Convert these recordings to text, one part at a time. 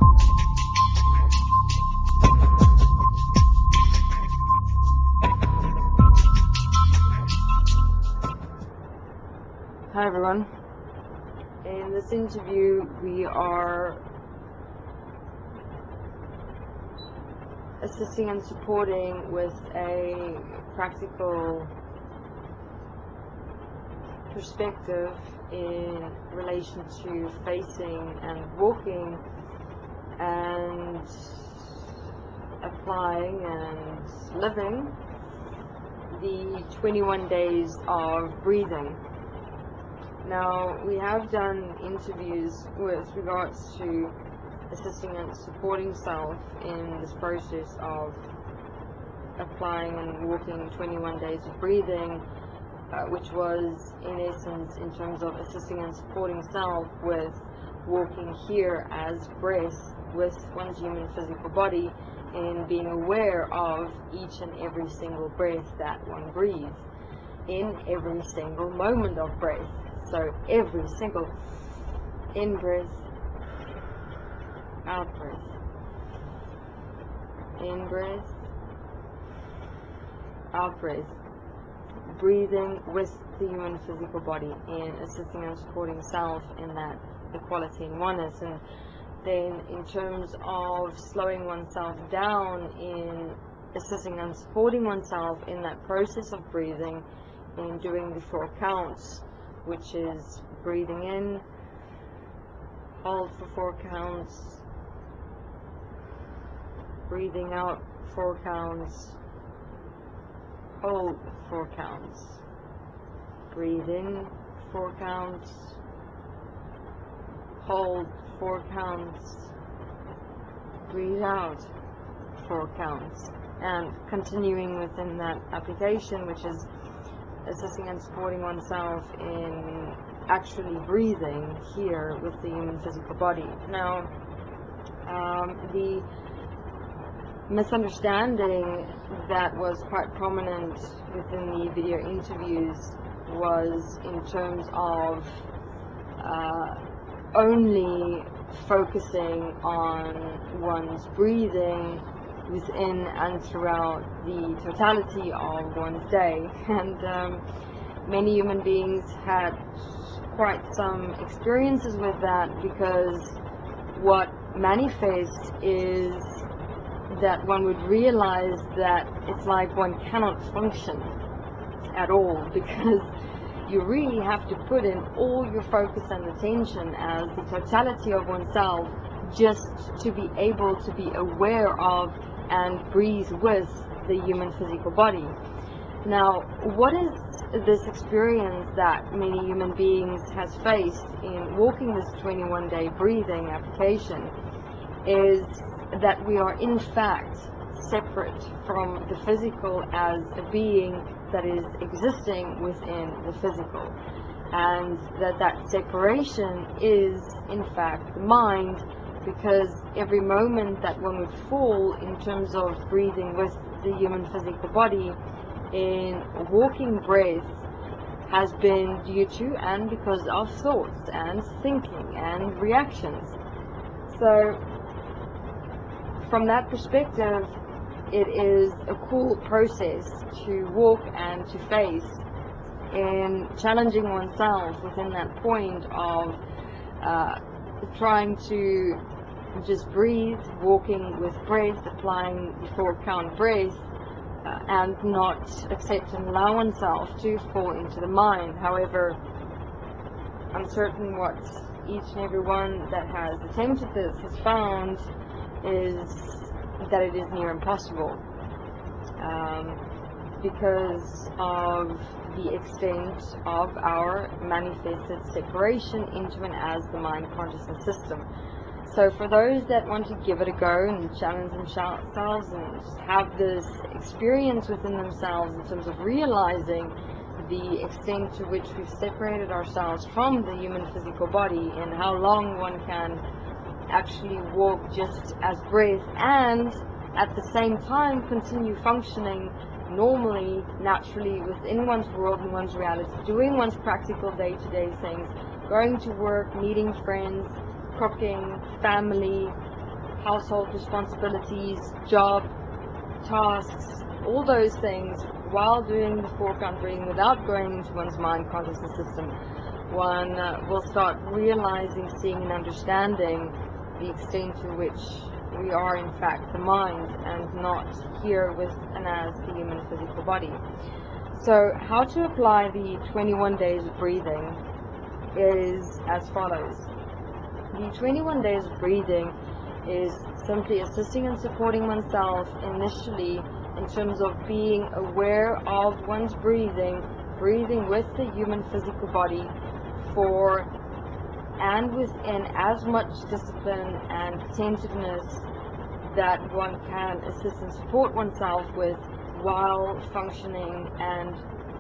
Hi everyone. In this interview we are assisting and supporting with a practical perspective in relation to facing and walking and applying and living the 21 days of breathing. Now, we have done interviews with regards to assisting and supporting self in this process of applying and walking 21 days of breathing, which was in essence in terms of assisting and supporting self with walking here as breath with one's human physical body and being aware of each and every single breath that one breathes in every single moment of breath. So every single in-breath, out-breath, in-breath, out-breath, breathing with the human physical body and assisting and supporting self in that equality and oneness. And then in terms of slowing oneself down in assisting and supporting oneself in that process of breathing and doing the 4 counts, which is breathing in, hold for 4 counts, breathing out 4 counts, hold 4 counts, breathe in 4 counts, hold 4 counts, breathe out 4 counts, and continuing within that application, which is assisting and supporting oneself in actually breathing here with the human physical body. Now, the misunderstanding that was quite prominent within the video interviews was in terms of only focusing on one's breathing within and throughout the totality of one's day, and many human beings had quite some experiences with that, because what manifests is that one would realize that it's like one cannot function at all, because you really have to put in all your focus and attention as the totality of oneself just to be able to be aware of and breathe with the human physical body. Now, what is this experience that many human beings has faced in walking this 21-day breathing application is that we are in fact separate from the physical as a being that is existing within the physical, and that separation is in fact the mind, because every moment that one would fall in terms of breathing with the human physical body in walking breath has been due to and because of thoughts and thinking and reactions. So from that perspective, it is a cool process to walk and to face in challenging oneself within that point of trying to just breathe, walking with breath, applying the 4-count breath, and not accept and allow oneself to fall into the mind. However, I'm certain what each and every one that has attempted this has found is that it is near impossible, because of the extent of our manifested separation into and as the mind consciousness system. So for those that want to give it a go and challenge themselves and just have this experience within themselves in terms of realizing the extent to which we've separated ourselves from the human physical body and how long one can actually walk just as breath and at the same time continue functioning normally, naturally within one's world and one's reality, doing one's practical day-to-day things, going to work, meeting friends, cooking, family, household responsibilities, job, tasks, all those things, while doing the 4-count breathing without going into one's mind consciousness system, one will start realizing, seeing and understanding the extent to which we are in fact the mind and not here with and as the human physical body. So how to apply the 21 days of breathing is as follows. The 21 days of breathing is simply assisting and supporting oneself initially in terms of being aware of one's breathing with the human physical body for and within as much discipline and attentiveness that one can assist and support oneself with while functioning and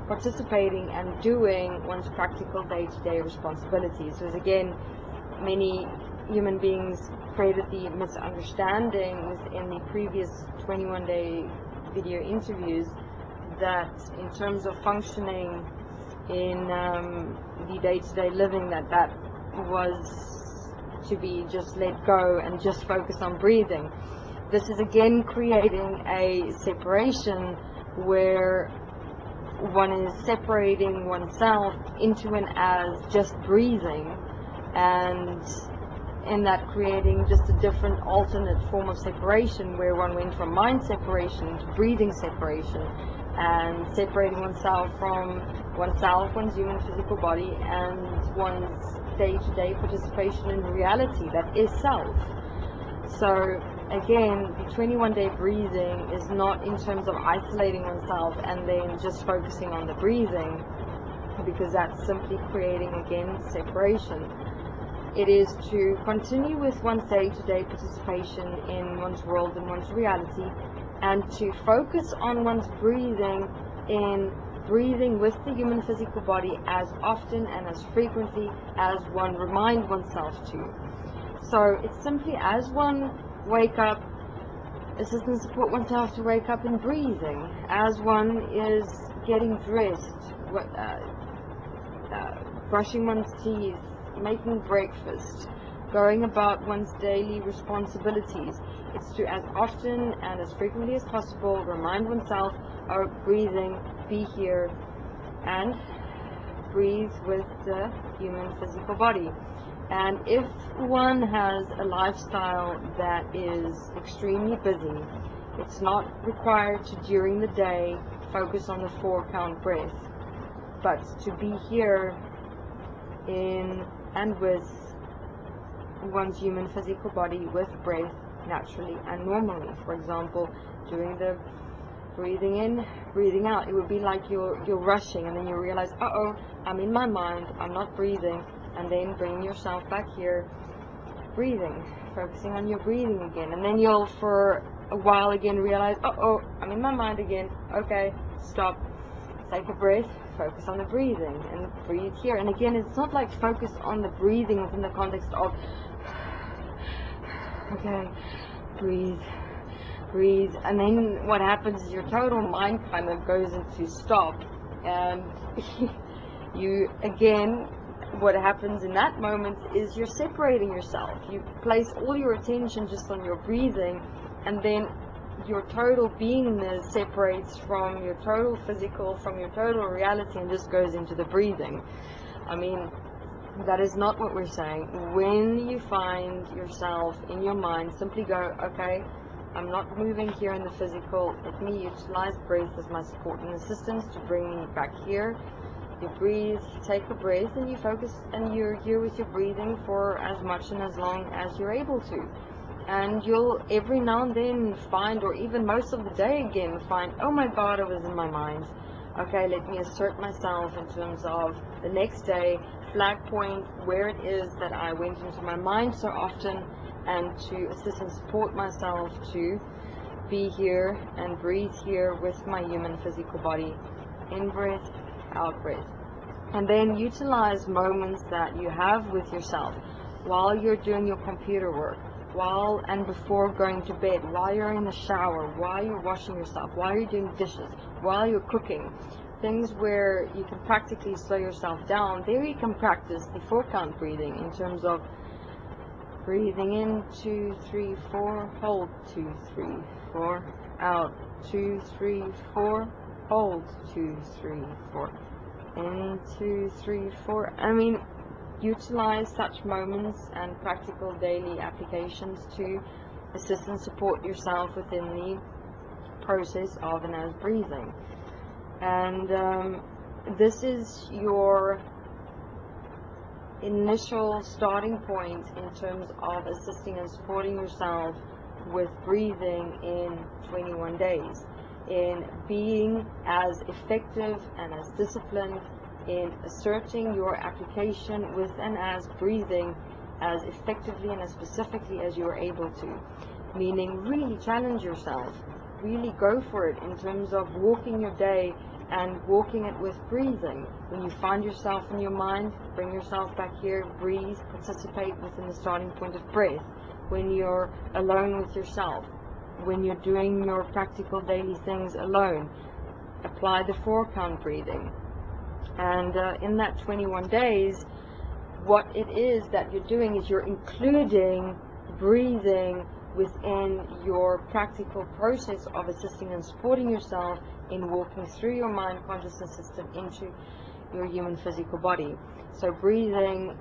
participating and doing one's practical day-to-day responsibilities. So again, many human beings created the misunderstanding within the previous 21-day video interviews that in terms of functioning in the day-to-day living, that was to be just let go and just focus on breathing. This is again creating a separation where one is separating oneself into and as just breathing, and in that creating just a different alternate form of separation where one went from mind separation to breathing separation, and separating oneself from one's human physical body and one's day-to-day participation in reality that is self. So again, the 21-day breathing is not in terms of isolating oneself and then just focusing on the breathing, because that's simply creating again separation. It is to continue with one's day-to-day participation in one's world and one's reality, and to focus on one's breathing in breathing with the human physical body as often and as frequently as one reminds oneself to. So it's simply as one wake up, assist and support oneself to wake up in breathing, as one is getting dressed, brushing one's teeth, making breakfast, going about one's daily responsibilities. It's to as often and as frequently as possible remind oneself of breathing, be here, and breathe with the human physical body. And if one has a lifestyle that is extremely busy, it's not required to, during the day, focus on the 4-count breath, but to be here in and with one's human physical body with breath naturally and normally. For example, doing the breathing in, breathing out, it would be like you're rushing, and then you realize, uh-oh, I'm in my mind, I'm not breathing, and then bring yourself back here, breathing, focusing on your breathing again, and then you'll for a while again realize, uh-oh, I'm in my mind again, okay, stop, take a breath, focus on the breathing, and breathe here. And again, it's not like focus on the breathing within the context of, okay, breathe, and then what happens is your total mind kind of goes into stop, and you, again, what happens in that moment is you're separating yourself. You place all your attention just on your breathing, and then your total beingness separates from your total physical, from your total reality, and just goes into the breathing. I mean, that is not what we're saying. When you find yourself in your mind, simply go, okay, I'm not moving here in the physical. Let me utilize breath as my support and assistance to bring me back here. You breathe, take a breath, and you focus, and you're here with your breathing for as much and as long as you're able to. And you'll every now and then find, or even most of the day again, find, oh my God, I was in my mind. Okay, let me assert myself in terms of the next day, flag point where it is that I went into my mind so often, and to assist and support myself to be here and breathe here with my human physical body. In breath, out breath. And then utilize moments that you have with yourself while you're doing your computer work, while and before going to bed, while you're in the shower, while you're washing yourself, while you're doing dishes, while you're cooking. Things where you can practically slow yourself down. There you can practice the 4-count breathing in terms of Breathing in, 2, 3, 4, hold, 2, 3, 4, out, 2, 3, 4, hold, 2, 3, 4, in, 2, 3, 4. I mean, utilize such moments and practical daily applications to assist and support yourself within the process of and as breathing. And this is your initial starting point in terms of assisting and supporting yourself with breathing in 21 days, in being as effective and as disciplined in asserting your application with and as breathing as effectively and as specifically as you are able to. Meaning, really challenge yourself, really go for it in terms of walking your day and walking it with breathing. When you find yourself in your mind, bring yourself back here, breathe, participate within the starting point of breath. When you're alone with yourself, when you're doing your practical daily things alone, apply the 4-count breathing. And in that 21 days, what it is that you're doing is you're including breathing within your practical process of assisting and supporting yourself in walking through your mind consciousness system into your human physical body. So breathing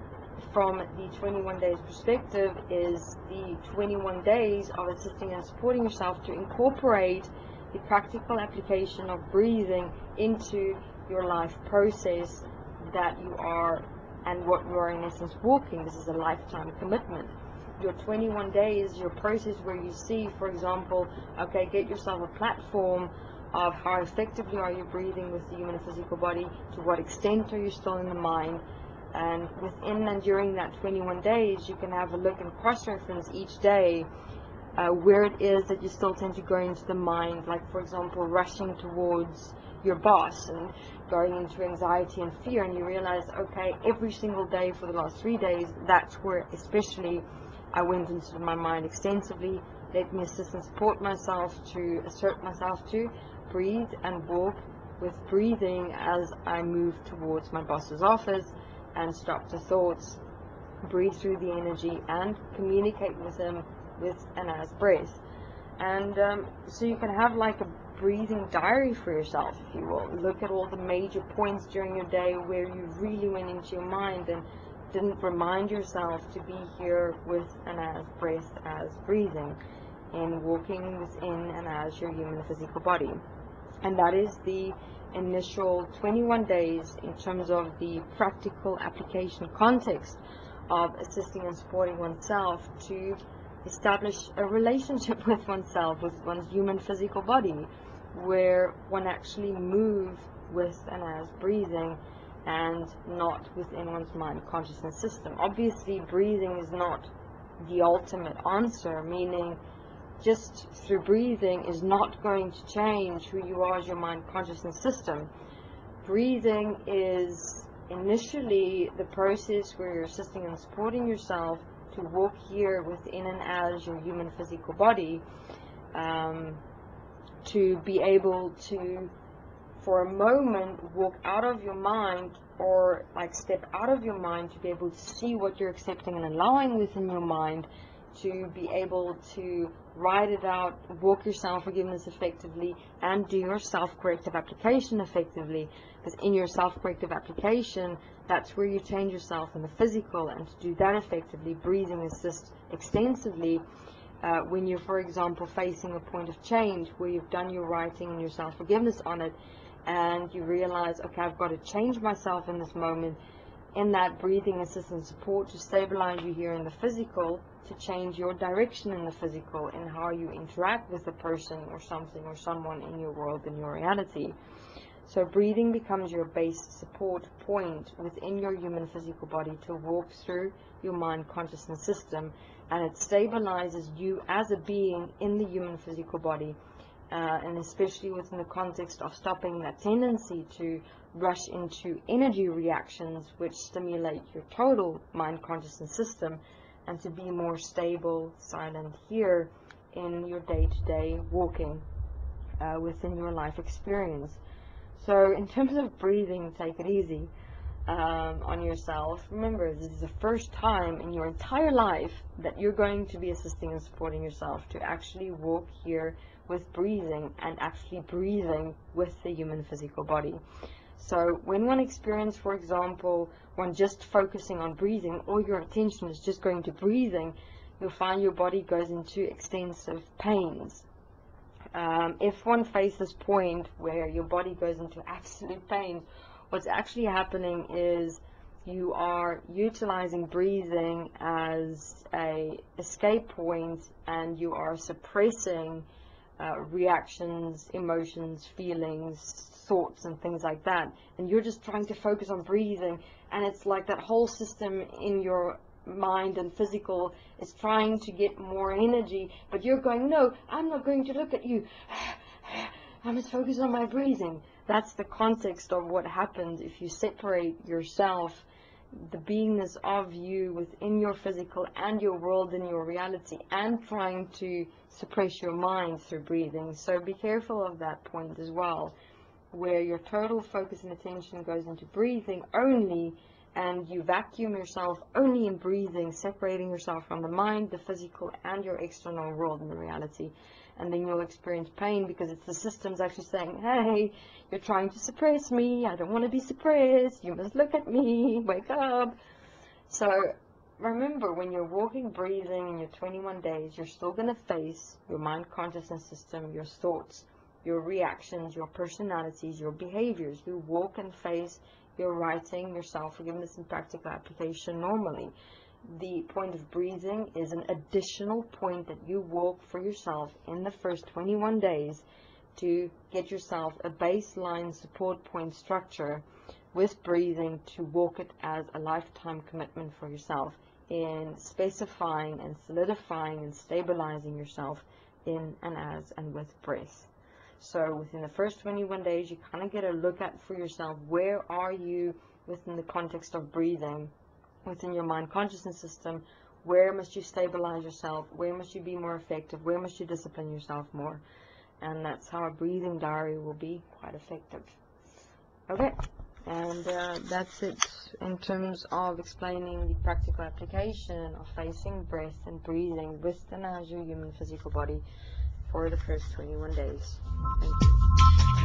from the 21 days perspective is the 21 days of assisting and supporting yourself to incorporate the practical application of breathing into your life process that you are and what you are in essence walking. This is a lifetime commitment. Your 21 days, your process where you see, for example, okay, get yourself a platform of how effectively are you breathing with the human physical body, to what extent are you still in the mind, and within and during that 21 days you can have a look and cross-reference each day where it is that you still tend to go into the mind, like for example rushing towards your boss and going into anxiety and fear, and you realize, okay, every single day for the last 3 days, that's where especially I went into my mind extensively. Let me assist and support myself to assert myself to breathe and walk with breathing as I move towards my boss's office and stop the thoughts, breathe through the energy and communicate with him with and as breath. And so you can have like a breathing diary for yourself, if you will. Look at all the major points during your day where you really went into your mind and didn't remind yourself to be here with and as breath as breathing, in walking within and as your human physical body. And that is the initial 21 days in terms of the practical application context of assisting and supporting oneself to establish a relationship with oneself, with one's human physical body, where one actually moves with and as breathing and not within one's mind consciousness system. Obviously, breathing is not the ultimate answer, meaning just through breathing is not going to change who you are as your mind consciousness system. Breathing is initially the process where you're assisting and supporting yourself to walk here within and as your human physical body, to be able to, for a moment, walk out of your mind, or like step out of your mind, to be able to see what you're accepting and allowing within your mind, to be able to write it out, walk your self-forgiveness effectively, and do your self-corrective application effectively. Because in your self-corrective application, that's where you change yourself in the physical, and to do that effectively, breathing assists extensively when you're, for example, facing a point of change where you've done your writing and your self-forgiveness on it, and you realize, okay, I've got to change myself in this moment. In that breathing assist and support to stabilize you here in the physical, to change your direction in the physical, and how you interact with a person or something or someone in your world, in your reality. So breathing becomes your base support point within your human physical body to walk through your mind consciousness system, and it stabilizes you as a being in the human physical body, and especially within the context of stopping that tendency to rush into energy reactions which stimulate your total mind consciousness system, and to be more stable, silent here in your day-to-day walking within your life experience. So in terms of breathing, take it easy. on yourself. Remember, this is the first time in your entire life that you're going to be assisting and supporting yourself to actually walk here with breathing, and actually breathing with the human physical body. So when one experience, for example, one just focusing on breathing, all your attention is just going to breathing, you'll find your body goes into extensive pains. If one faces this point where your body goes into absolute pain, what's actually happening is you are utilizing breathing as a escape point, and you are suppressing reactions, emotions, feelings, thoughts, and things like that. And you're just trying to focus on breathing, and it's like that whole system in your mind and physical is trying to get more energy, but you're going, no, I'm not going to look at you. I must focus on my breathing. That's the context of what happens if you separate yourself, the beingness of you within your physical and your world and your reality, and trying to suppress your mind through breathing. So be careful of that point as well, where your total focus and attention goes into breathing only, and you vacuum yourself only in breathing, separating yourself from the mind, the physical, and your external world and the reality. And then you'll experience pain, because it's the systems actually saying, hey, you're trying to suppress me, I don't want to be suppressed, you must look at me, wake up. So remember, when you're walking, breathing in your 21 days, you're still going to face your mind consciousness system, your thoughts, your reactions, your personalities, your behaviors. You walk and face your writing, your self-forgiveness, and practical application normally. The point of breathing is an additional point that you walk for yourself in the first 21 days to get yourself a baseline support point structure with breathing, to walk it as a lifetime commitment for yourself in specifying and solidifying and stabilizing yourself in and as and with breath. So within the first 21 days, you kind of get a look at for yourself, where are you within the context of breathing, within your mind consciousness system, where must you stabilize yourself, where must you be more effective, where must you discipline yourself more. And that's how a breathing diary will be quite effective. Okay, and that's it in terms of explaining the practical application of facing breath and breathing with and as your human physical body for the first 21 days. Thank you.